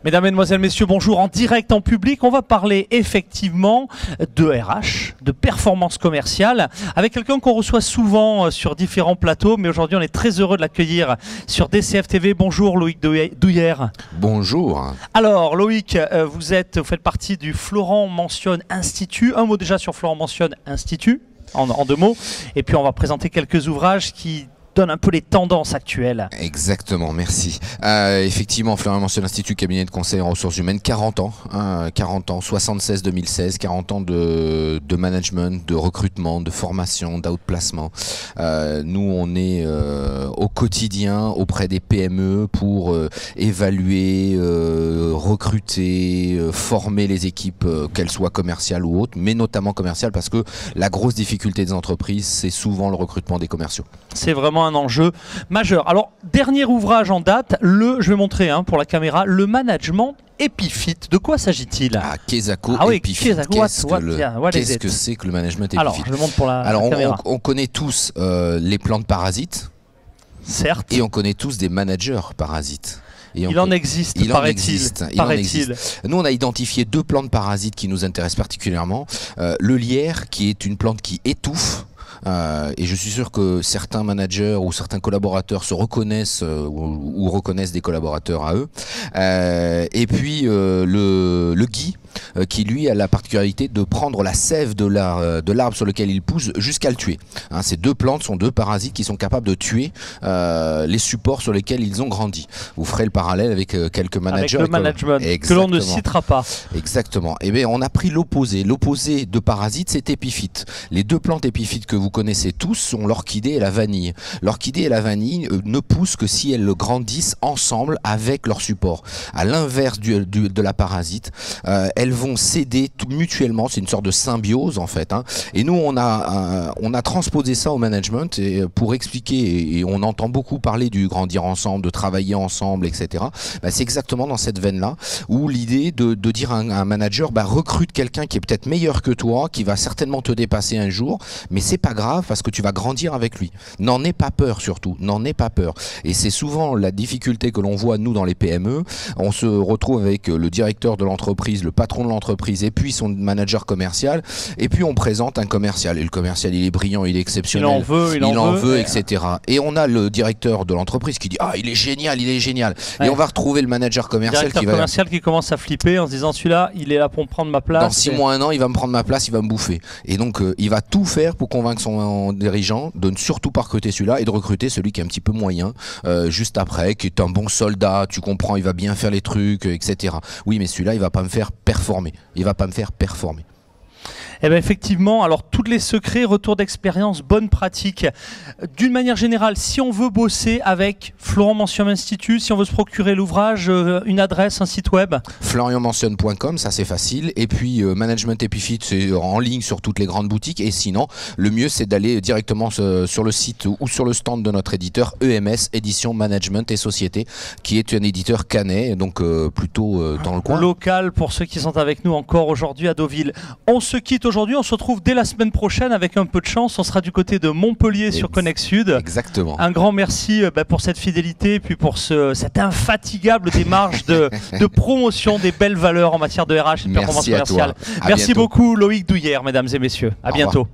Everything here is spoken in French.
Mesdames, Mesdemoiselles, Messieurs, bonjour. En direct, en public, on va parler effectivement de RH, de performance commerciale, avec quelqu'un qu'on reçoit souvent sur différents plateaux, mais aujourd'hui on est très heureux de l'accueillir sur DCF TV. Bonjour Loïc Douillère. Bonjour. Alors Loïc, vous faites partie du Florent Mentionne Institut. Un mot déjà sur Florent Mentionne Institut, en deux mots, et puis on va présenter quelques ouvrages qui donne un peu les tendances actuelles. Exactement, merci. Effectivement, Florent Mentionne Institut, cabinet de conseil en ressources humaines, 40 ans, 76-2016, 40 ans de management, de recrutement, de formation, d'outplacement. Nous, on est au quotidien auprès des PME pour évaluer, recruter, former les équipes, qu'elles soient commerciales ou autres, mais notamment commerciales, parce que la grosse difficulté des entreprises, c'est souvent le recrutement des commerciaux. C'est vraiment un enjeu majeur. Alors, dernier ouvrage en date, je vais montrer pour la caméra, le management Epifit. De quoi s'agit-il? Kesako, Epifit. Qu'est-ce que c'est que le management Epifit? Alors, je le montre pour la caméra. On connaît tous les plantes parasites. Certes. Et on connaît tous des managers parasites. Il en existe, paraît-il. Nous, on a identifié deux plantes parasites qui nous intéressent particulièrement. Le lierre, qui est une plante qui étouffe. Et je suis sûr que certains managers ou certains collaborateurs se reconnaissent ou reconnaissent des collaborateurs à eux. Et puis le gui, qui lui a la particularité de prendre la sève de l'arbre sur lequel il pousse jusqu'à le tuer. Ces deux plantes sont deux parasites qui sont capables de tuer les supports sur lesquels ils ont grandi. Vous ferez le parallèle avec quelques managers. Avec le management, que l'on ne citera pas. Exactement. Et bien, on a pris l'opposé. L'opposé de parasite, c'est épiphyte. Les deux plantes épiphytes que vous connaissez tous sont l'orchidée et la vanille. L'orchidée et la vanille ne poussent que si elles grandissent ensemble avec leur support. À l'inverse de la parasite, elles vont s'aider mutuellement, c'est une sorte de symbiose en fait. Et nous, on a transposé ça au management pour expliquer, et on entend beaucoup parler du grandir ensemble, de travailler ensemble, etc. C'est exactement dans cette veine-là, où l'idée de dire à un manager, recrute quelqu'un qui est peut-être meilleur que toi, qui va certainement te dépasser un jour, mais c'est pas grave parce que tu vas grandir avec lui. N'en aie pas peur surtout, n'en aie pas peur. Et c'est souvent la difficulté que l'on voit nous dans les PME. On se retrouve avec le directeur de l'entreprise, le patron de l'entreprise et puis son manager commercial, et puis on présente un commercial, et le commercial il est brillant, il est exceptionnel, il en veut, etc. Et on a le directeur de l'entreprise qui dit il est génial, et on va retrouver le manager commercial qui commence à flipper en se disant celui-là il est là pour me prendre ma place, dans 6 mois, 1 an il va me prendre ma place, il va me bouffer, et donc il va tout faire pour convaincre son dirigeant de ne surtout pas recruter celui-là et de recruter celui qui est un petit peu moyen juste après, qui est un bon soldat, tu comprends, il va bien faire les trucs, etc. Oui, mais celui-là il va pas me faire performer. Il va pas me faire performer. Eh bien effectivement, alors tous les secrets, retour d'expérience, bonnes pratiques. D'une manière générale, si on veut bosser avec Florent Mentionne Institut, si on veut se procurer l'ouvrage, une adresse, un site web? florianmentionne.com, ça c'est facile. Et puis Management Epifit, c'est en ligne sur toutes les grandes boutiques. Et sinon, le mieux c'est d'aller directement sur le site ou sur le stand de notre éditeur EMS, Édition Management et Société, qui est un éditeur canet, donc plutôt dans le coin. Local pour ceux qui sont avec nous encore aujourd'hui à Deauville. On se quitte aujourd'hui, on se retrouve dès la semaine prochaine avec un peu de chance. On sera du côté de Montpellier sur Connect Sud. Exactement. Un grand merci pour cette fidélité et puis pour cette infatigable démarche de promotion des belles valeurs en matière de RH et de performance commerciale. Merci beaucoup Loïc Douillère, mesdames et messieurs. À bientôt.